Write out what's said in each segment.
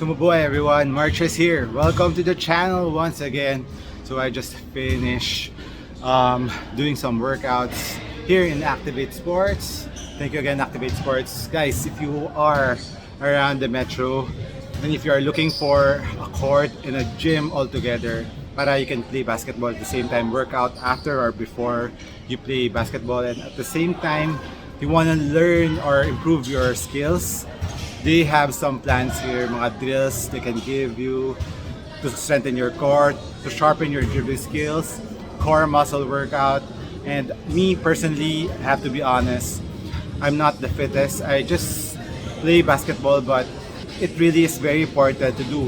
Sumubuhay everyone, MARKCHES here. Welcome to the channel once again. So I just finished doing some workouts here in Activate Sports. Thank you again, Activate Sports. Guys, if you are around the metro and if you are looking for a court and a gym all together para you can play basketball at the same time, workout after or before you play basketball, and at the same time you want to learn or improve your skills, they have some plans here, mga drills they can give you to strengthen your core, to sharpen your dribbling skills, core muscle workout. And me personally, I have to be honest, I'm not the fittest. I just play basketball, but it really is very important to do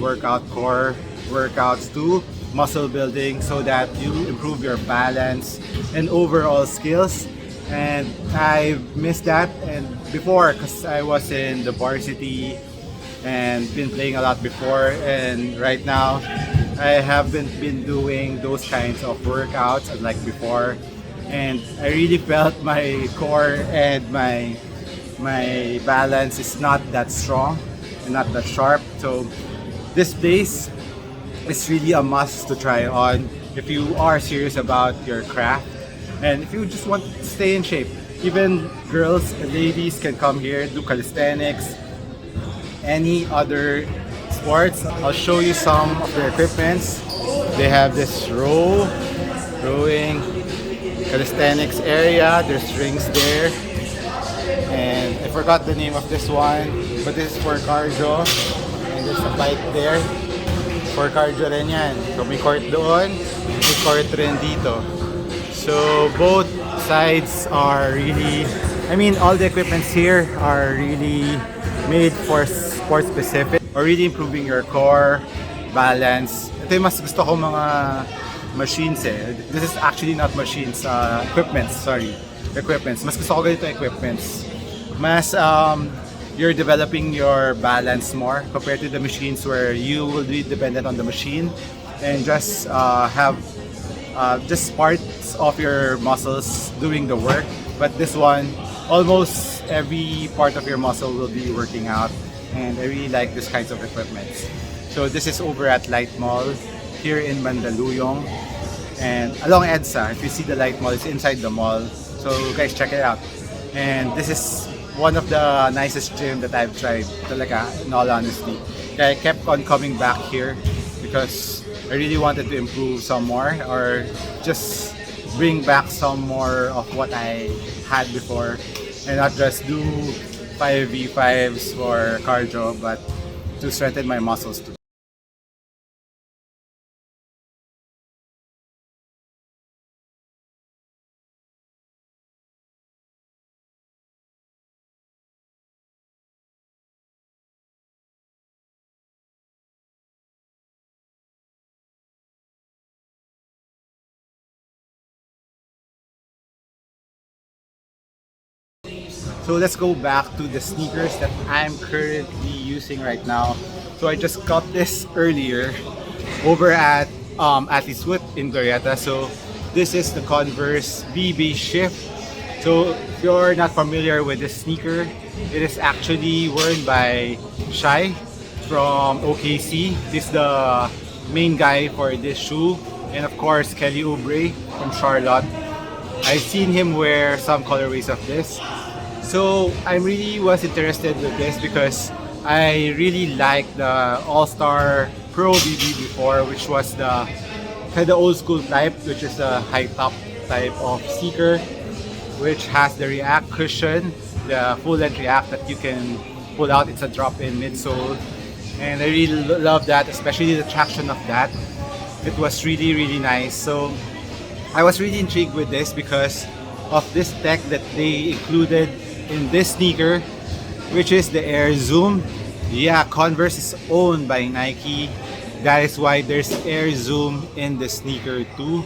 core workouts too, muscle building, so that you improve your balance and overall skills. And I missed that and before, because I was in the varsity and been playing a lot before, and right now I haven't been doing those kinds of workouts like before, and I really felt my core and my balance is not that strong and not that sharp. So this place is really a must to try on if you are serious about your craft and if you just want to stay in shape. Even girls and ladies can come here, do calisthenics, any other sports. I'll show you some of their equipments. They have this rowing, calisthenics area. There's rings there. And I forgot the name of this one, but this is for cardio. And there's a bike there. For cardio rin yan. So may court doon, may court rin dito. So both sides are really, all the equipments here are really made for sport specific or really improving your core, balance. Ito yung mas gusto ko mga machines eh. This is actually not machines, equipments, sorry. Equipments. Mas gusto ko ganito equipments. Mas you're developing your balance more compared to the machines where you will be dependent on the machine and just have just parts of your muscles doing the work. But this one, almost every part of your muscle will be working out, and I really like this kinds of equipment. So this is over at Light Mall here in Mandaluyong and along EDSA. If you see the Light Mall, it's inside the mall. So guys, check it out. And this is one of the nicest gym that I've tried, talaga, in all honesty. I kept on coming back here because I really wanted to improve some more or just bring back some more of what I had before and not just do 5v5s for cardio, but to strengthen my muscles too. So let's go back to the sneakers that I'm currently using right now. So I just got this earlier over at Athlete's Foot in Glorieta. So this is the Converse BB Shift. So if you're not familiar with this sneaker, it is actually worn by Shai from OKC. He's the main guy for this shoe. And of course, Kelly Oubre from Charlotte. I've seen him wear some colorways of this. So I really was interested with this because I really liked the All-Star Pro BB before, which was the kind of old school type, which is a high top type of sneaker, which has the React cushion, the full length React that you can pull out. It's a drop-in midsole, and I really love that, especially the traction of that. It was really nice. So I was really intrigued with this because of this tech that they included in this sneaker, which is the Air Zoom. Yeah, Converse is owned by Nike. That is why there's Air Zoom in the sneaker too.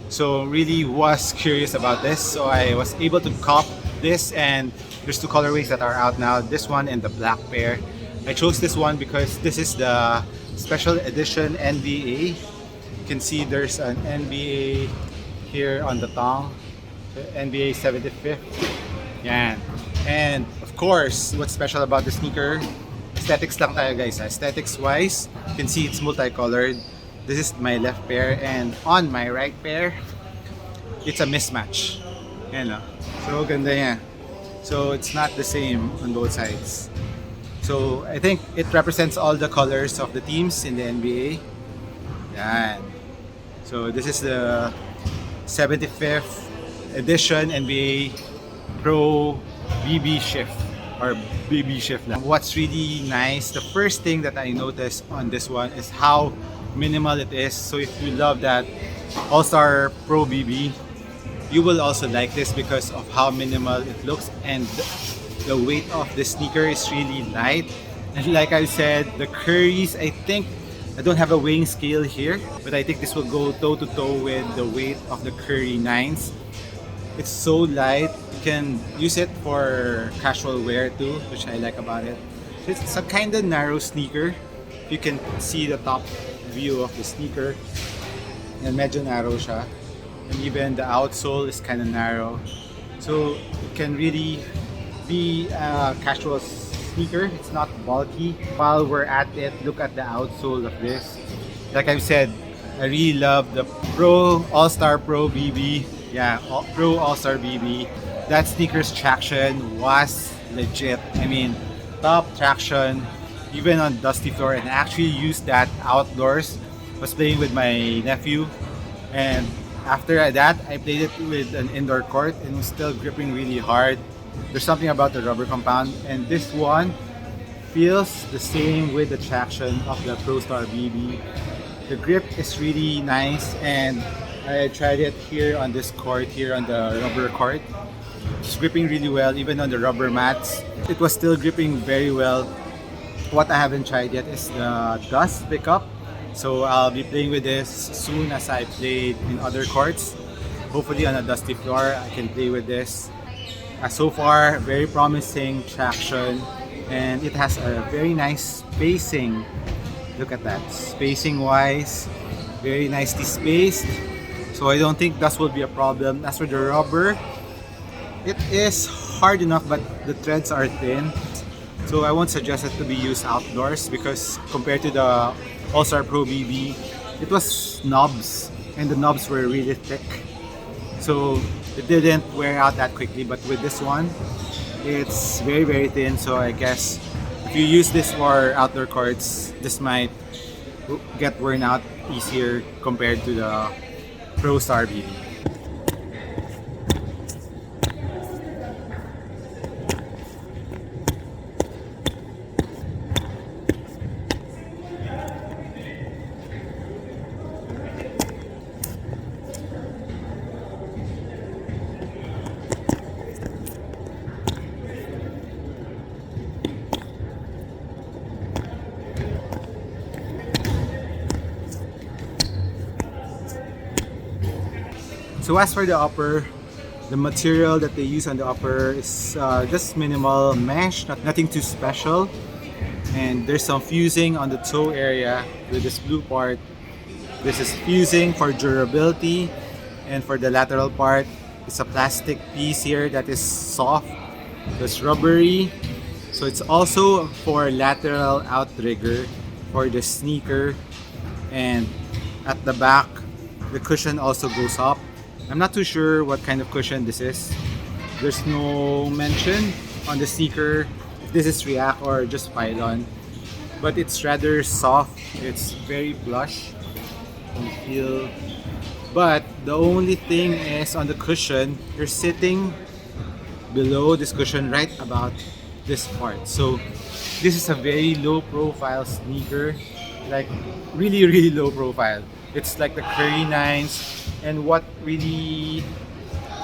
So really was curious about this. So I was able to cop this, and there's two colorways that are out now. This one and the black pair. I chose this one because this is the special edition NBA. You can see there's an NBA here on the tongue. NBA 75th. Yeah. And of course, what's special about the sneaker is aesthetics lang tayo guys. Aesthetics wise, you can see it's multicolored. This is my left pair, and on my right pair, it's a mismatch. Yan, so ganda niya. So it's not the same on both sides. So I think it represents all the colors of the teams in the NBA. Yan. So this is the 75th edition NBA Pro BB Shift, or BB Shift lang. What's really nice, the first thing that I noticed on this one is how minimal it is. So if you love that All-Star Pro BB, you will also like this because of how minimal it looks, and the weight of the sneaker is really light. And like I said, the Currys, I think, I don't have a weighing scale here, but I think this will go toe to toe with the weight of the Curry 9s. It's so light, you can use it for casual wear too, which I like about it. It's a kind of narrow sneaker. You can see the top view of the sneaker. And medyo narrow siya. And even the outsole is kind of narrow. So it can really be a casual sneaker. It's not bulky. While we're at it, look at the outsole of this. Like I've said, I really love the Pro All-Star Pro BB. Yeah, Pro All-Star BB. That sneaker's traction was legit. I mean, top traction, even on dusty floor. And I actually used that outdoors. I was playing with my nephew, and after that, I played it with an indoor court, and it was still gripping really hard. There's something about the rubber compound, and this one feels the same with the traction of the Pro Star BB. The grip is really nice, and I tried it here on this court, here on the rubber court. It's gripping really well, even on the rubber mats. It was still gripping very well. What I haven't tried yet is the dust pickup. So I'll be playing with this soon as I played in other courts. Hopefully on a dusty floor, I can play with this. So far, very promising traction, and it has a very nice spacing. Look at that, spacing wise, very nicely spaced. So I don't think that will be a problem. As for the rubber, it is hard enough, but the threads are thin. So I won't suggest it to be used outdoors, because compared to the All-Star Pro BB, it was knobs, and the knobs were really thick. So it didn't wear out that quickly, but with this one, it's very thin. So I guess if you use this for outdoor courts, this might get worn out easier compared to the Pro Star BB. So as for the upper, the material that they use on the upper is just minimal mesh, nothing too special. And there's some fusing on the toe area with this blue part. This is fusing for durability, and for the lateral part, it's a plastic piece here that is soft, that's rubbery. So it's also for lateral outrigger for the sneaker. And at the back, the cushion also goes up. I'm not too sure what kind of cushion this is. There's no mention on the sneaker if this is React or just Pylon. But it's rather soft. It's very plush. You feel. But the only thing is on the cushion, you're sitting below this cushion right about this part. So this is a very low profile sneaker. Like really low profile. It's like the Curry 9s. And what really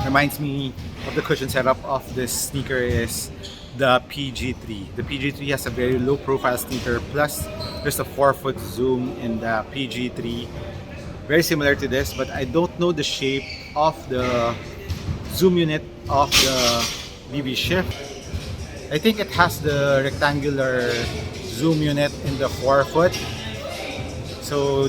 reminds me of the cushion setup of this sneaker is the PG3. The PG3 has a very low profile sneaker, plus there's a 4-foot zoom in the PG3. Very similar to this, but I don't know the shape of the zoom unit of the BB Shift. I think it has the rectangular zoom unit in the 4-foot. So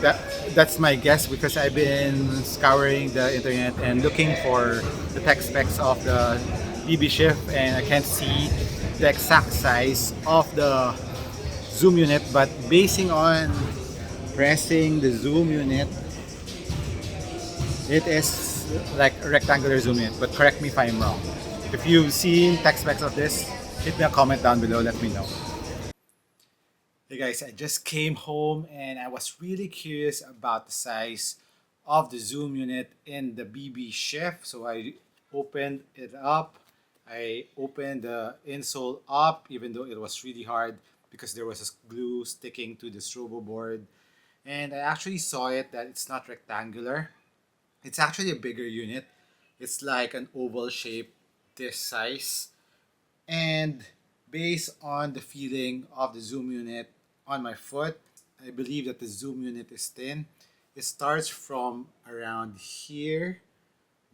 that's my guess, because I've been scouring the internet and looking for the tech specs of the BB Shift, and I can't see the exact size of the zoom unit, but basing on pressing the zoom unit, it is like a rectangular zoom unit. But correct me if I'm wrong. If you've seen tech specs of this, hit me a comment down below, let me know. Hey guys, I just came home and I was really curious about the size of the zoom unit in the BB Shift. So I opened it up. I opened the insole up, even though it was really hard because there was a glue sticking to the strobo board. And I actually saw it that it's not rectangular. It's actually a bigger unit. It's like an oval shape this size. And based on the feeling of the zoom unit on my foot, I believe that the zoom unit is thin. It starts from around here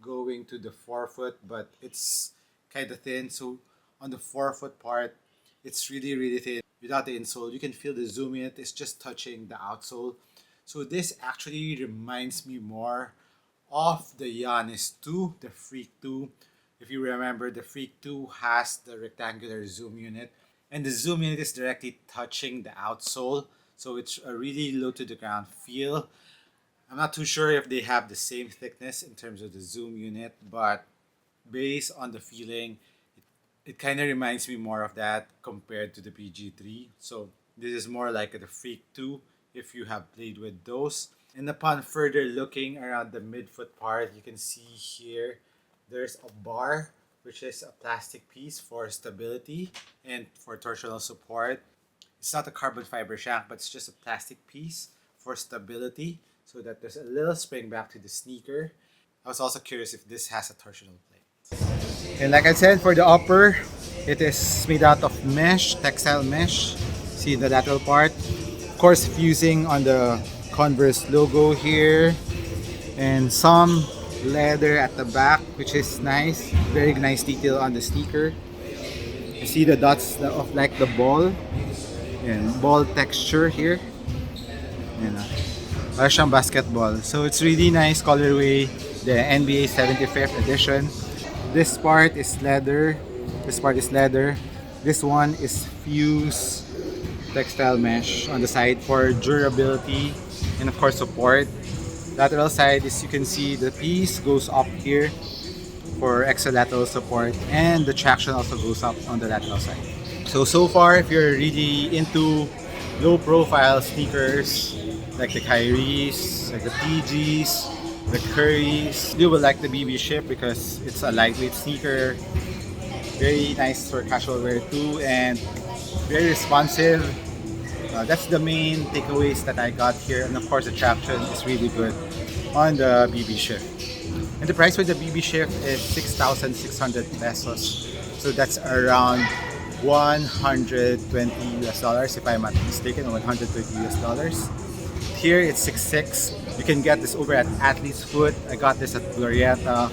going to the forefoot, but it's kind of thin. So on the forefoot part, it's really thin. Without the insole, you can feel the zoom unit is just touching the outsole. So this actually reminds me more of the Yanis 2, the Freak 2. If you remember, the Freak 2 has the rectangular zoom unit, and the zoom unit is directly touching the outsole. So it's a really low to the ground feel. I'm not too sure if they have the same thickness in terms of the zoom unit, but based on the feeling, it kind of reminds me more of that compared to the PG3. So this is more like the Freak 2 if you have played with those. And upon further looking around the midfoot part, you can see here there's a bar, which is a plastic piece for stability and for torsional support. It's not a carbon fiber shank, but it's just a plastic piece for stability so that there's a little spring back to the sneaker. I was also curious if this has a torsional plate. And like I said, for the upper, it is made out of mesh, textile mesh. See the lateral part. Of course, fusing on the Converse logo here. And some leather at the back, which is nice. Very nice detail on the sneaker. You see the dots of like the ball. And ball texture here. You know, parang siyang basketball. So it's really nice colorway. The NBA 75th edition. This part is leather. This part is leather. This one is fused textile mesh on the side for durability and of course support. Lateral side is, you can see the piece goes up here for extra lateral support, and the traction also goes up on the lateral side. So far, if you're really into low profile sneakers like the Kyries, like the PGs, the Currys, you will like the BB Shift because it's a lightweight sneaker, very nice for casual wear too, and very responsive. That's the main takeaways that I got here, and of course the traction is really good on the BB Shift. And the price for the BB Shift is 6,600 pesos, so that's around $120 US, if I'm not mistaken, or $120 US. Here it's 6'6". You can get this over at Athlete's Foot. I got this at Glorieta.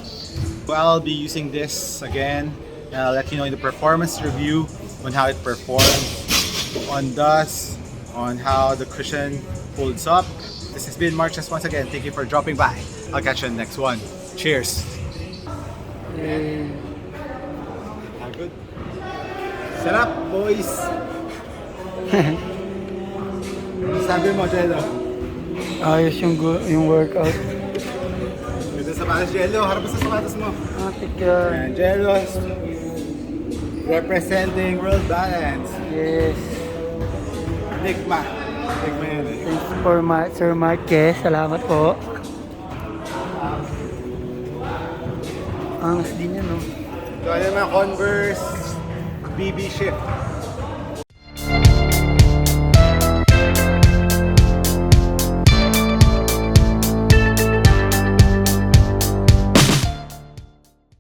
I'll be using this again, and I'll let you know in the performance review on how it performs on dust, on how the cushion holds up. This has been MARKCHES once again. Thank you for dropping by. I'll catch you in the next one. Cheers! Good. Sarap, boys! Sabi mo, Jello? Ayos yung workout. Ganda sapatos, Jello. Harap sa sapatos mo. Matik yan. And Jello representing World Balance. Yes. Ligma. Ligma yan eh. Thanks for Sir MARKCHES. Salamat po. Angas din yan, no? Ito, ano naman, Converse BB Shift.